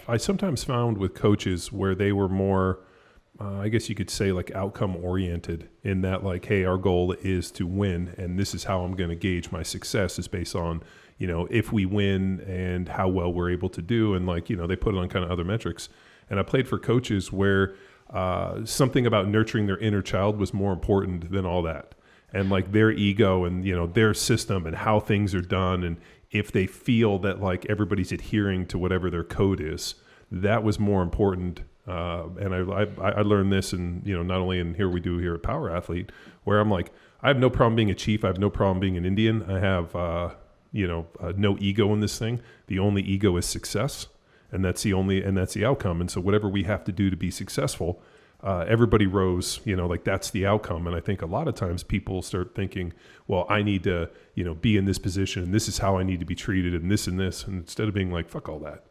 I sometimes found with coaches where they were more, I guess you could say like outcome oriented in that like, hey, our goal is to win, and this is how I'm going to gauge my success is based on, if we win and how well we're able to do. And like, they put it on kind of other metrics. And I played for coaches where something about nurturing their inner child was more important than all that. And like their ego and, their system and how things are done. And if they feel that like everybody's adhering to whatever their code is, that was more important. And I learned this, and not only in here at Power Athlete, where I'm like, I have no problem being a chief. I have no problem being an Indian. I have no ego in this thing. The only ego is success, and that's the outcome. And so whatever we have to do to be successful, everybody rows. Like that's the outcome. And I think a lot of times people start thinking, well, I need to be in this position, and this is how I need to be treated, and this, and instead of being like, fuck all that.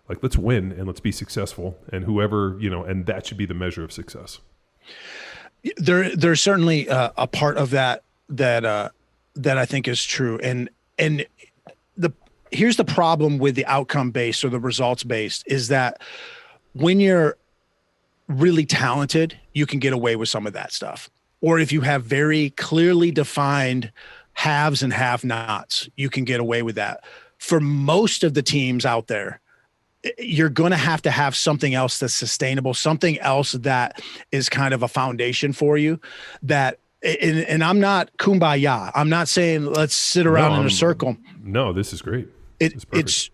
Like, let's win and let's be successful, and whoever, and that should be the measure of success. There's certainly a part of that I think is true. And here's the problem with the outcome based or the results based is that when you're really talented, you can get away with some of that stuff. Or if you have very clearly defined haves and have nots, you can get away with that. For most of the teams out there, you're going to have something else that's sustainable, something else that is kind of a foundation for you that, and I'm not kumbaya. I'm not saying let's sit around in a circle. No, this is great. It's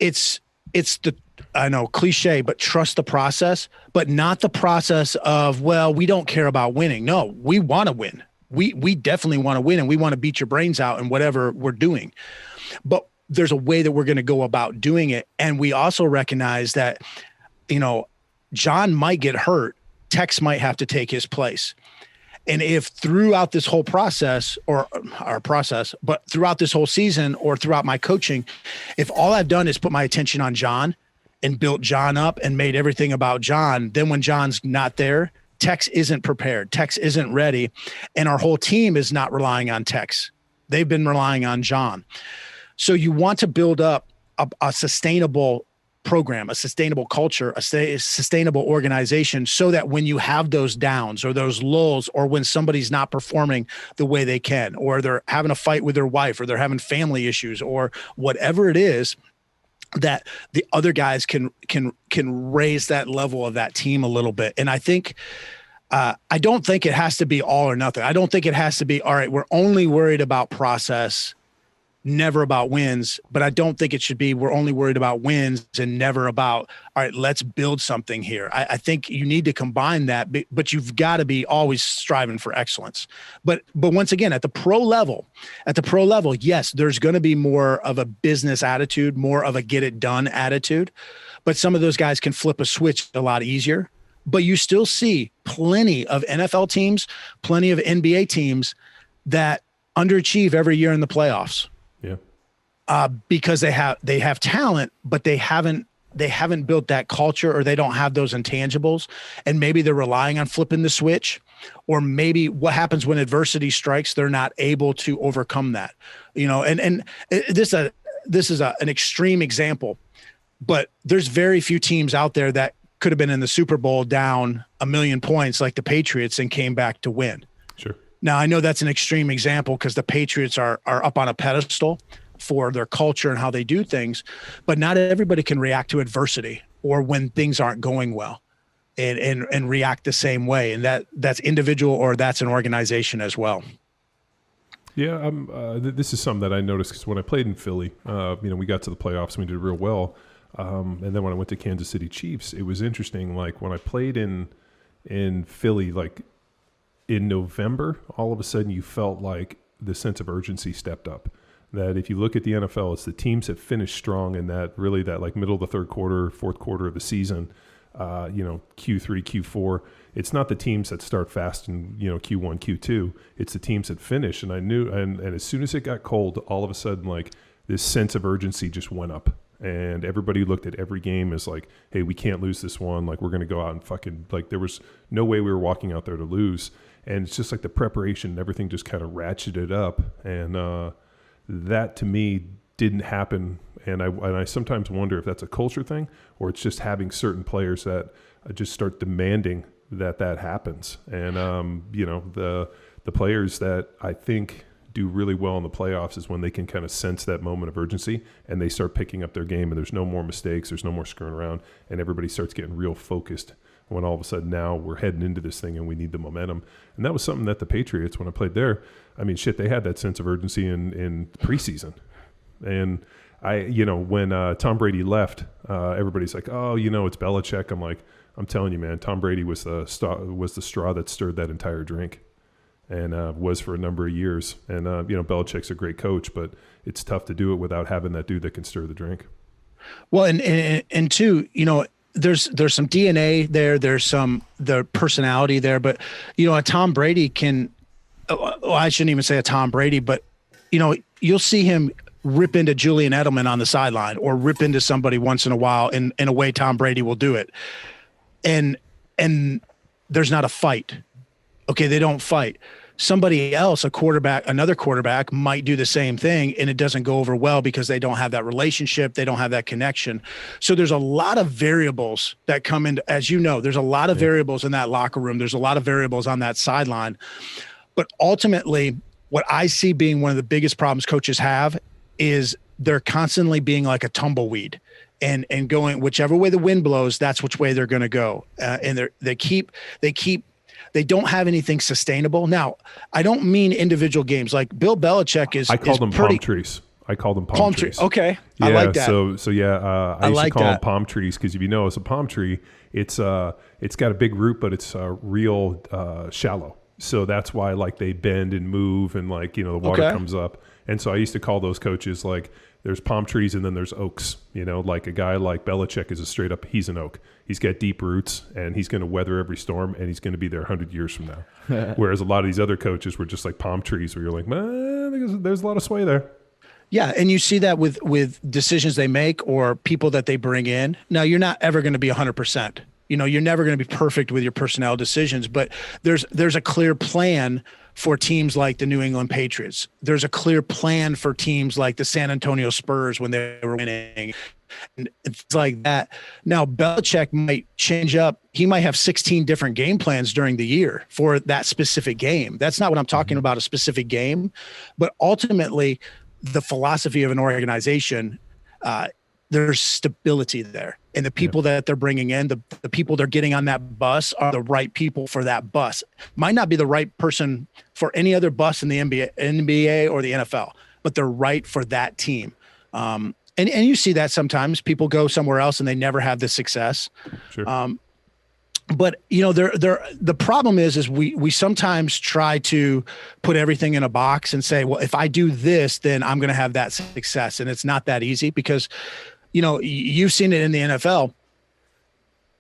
the, I know, cliche, but trust the process, but not the process of, well, we don't care about winning. No, we want to win. We definitely want to win, and we want to beat your brains out in whatever we're doing. But there's a way that we're going to go about doing it. And we also recognize that, John might get hurt. Tex might have to take his place. And if throughout this whole process but throughout this whole season or throughout my coaching, if all I've done is put my attention on John and built John up and made everything about John, then when John's not there, Tex isn't prepared. Tex isn't ready. And our whole team is not relying on Tex. They've been relying on John. So you want to build up a sustainable program, a sustainable culture, a sustainable organization, so that when you have those downs or those lulls, or when somebody's not performing the way they can, or they're having a fight with their wife, or they're having family issues, or whatever it is, that the other guys can raise that level of that team a little bit. And I think I don't think it has to be all or nothing. I don't think it has to be, all right, we're only worried about process, never about wins. But I don't think it should be, we're only worried about wins and never about, all right, let's build something here. I think you need to combine that, but you've got to be always striving for excellence. But once again, at the pro level, yes, there's going to be more of a business attitude, more of a get it done attitude. But some of those guys can flip a switch a lot easier. But you still see plenty of NFL teams, plenty of NBA teams that underachieve every year in the playoffs. Yeah. Because they have talent, but they haven't built that culture, or they don't have those intangibles. And maybe they're relying on flipping the switch, or maybe what happens when adversity strikes, they're not able to overcome that, and this is an extreme example, but there's very few teams out there that could have been in the Super Bowl down 1 million points like the Patriots and came back to win. Sure. Now, I know that's an extreme example because the Patriots are up on a pedestal for their culture and how they do things, but not everybody can react to adversity or when things aren't going well and react the same way. And that's individual, or that's an organization as well. Yeah. This is something that I noticed because when I played in Philly, we got to the playoffs and we did real well. And then when I went to Kansas City Chiefs, it was interesting. Like when I played in Philly, like in November, all of a sudden you felt like the sense of urgency stepped up. That if you look at the NFL, it's the teams that finish strong in that like middle of the third quarter, fourth quarter of the season, Q3, Q4. It's not the teams that start fast in, Q1, Q2. It's the teams that finish. And I knew, and as soon as it got cold, all of a sudden, like this sense of urgency just went up. And everybody looked at every game as like, hey, we can't lose this one. Like, we're going to go out and fucking, like, there was no way we were walking out there to lose. And it's just like the preparation and everything just kind of ratcheted up. And that to me didn't happen. And I sometimes wonder if that's a culture thing or it's just having certain players that just start demanding that happens. And, the players that I think do really well in the playoffs is when they can kind of sense that moment of urgency and they start picking up their game and there's no more mistakes, there's no more screwing around, and everybody starts getting real focused when all of a sudden now we're heading into this thing and we need the momentum. And that was something that the Patriots, when I played there, I mean, shit, they had that sense of urgency in preseason. And when Tom Brady left, everybody's like, oh, it's Belichick. I'm telling you, man, Tom Brady was the straw that stirred that entire drink. And was for a number of years. And, Belichick's a great coach, but it's tough to do it without having that dude that can stir the drink. Well, and two, there's some DNA there. There's the personality there. But, a Tom Brady can – I shouldn't even say a Tom Brady, but, you'll see him rip into Julian Edelman on the sideline or rip into somebody once in a while in a way Tom Brady will do it. And there's not a fight. Okay, they don't fight. Somebody else, another quarterback might do the same thing and it doesn't go over well because they don't have that relationship. They don't have that connection. So there's a lot of variables that come into, as you know, there's a lot of variables in that locker room. There's a lot of variables on that sideline. But ultimately, what I see being one of the biggest problems coaches have is they're constantly being like a tumbleweed and going whichever way the wind blows, that's which way they're going to go. And they don't have anything sustainable. Now, I don't mean individual games. Like Bill Belichick is. I call them palm trees. I call them palm trees. Okay, yeah, I like that. I used to call them palm trees because if you know, it's a palm tree. It's got a big root, but it's real shallow. So that's why they bend and move and the water comes up. And so I used to call those coaches there's palm trees and then there's oaks. Like a guy like Belichick is he's an oak. He's got deep roots and he's going to weather every storm and he's going to be there 100 years from now. Whereas a lot of these other coaches were just like palm trees where you're like, man, there's a lot of sway there. Yeah, and you see that with decisions they make or people that they bring in. Now, you're not ever going to be 100%. You're never going to be perfect with your personnel decisions, but there's a clear plan for teams like the New England Patriots. There's a clear plan for teams like the San Antonio Spurs when they were winning. And it's like that. Now, Belichick might change up. He might have 16 different game plans during the year for that specific game. That's not what I'm talking about, a specific game. But ultimately, the philosophy of an organization, there's stability there. And the people that they're bringing in, the people they're getting on that bus are the right people for that bus. Might not be the right person for any other bus in the NBA or the NFL, but they're right for that team. And you see that sometimes people go somewhere else and they never have the success. Sure. But the problem is we sometimes try to put everything in a box and say, well, if I do this, then I'm going to have that success. And it's not that easy because, you've seen it in the NFL.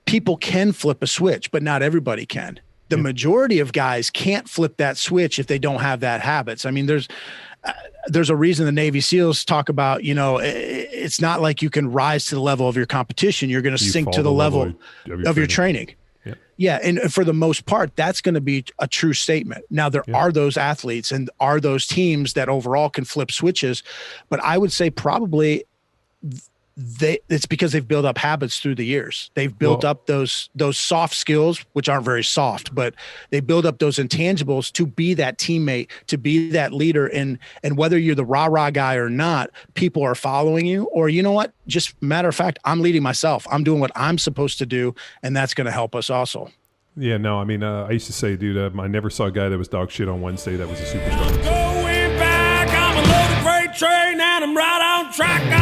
People can flip a switch, but not everybody can. The majority of guys can't flip that switch if they don't have that habits. I mean, there's a reason the Navy SEALs talk about, it's not like you can rise to the level of your competition. You're going to sink to the level of your training. Yeah. Yeah. And for the most part, that's going to be a true statement. Now, there are those athletes and are those teams that overall can flip switches, but I would say probably it's because they've built up habits through the years. They've built up those soft skills, which aren't very soft, but they build up those intangibles to be that teammate, to be that leader. And whether you're the rah-rah guy or not, people are following you. Or you know what? Just matter of fact, I'm leading myself. I'm doing what I'm supposed to do, and that's going to help us also. Yeah, no, I mean, I used to say, dude, I never saw a guy that was dog shit on Wednesday that was a superstar. Going back, I'm a loaded freight train, and I'm right on track.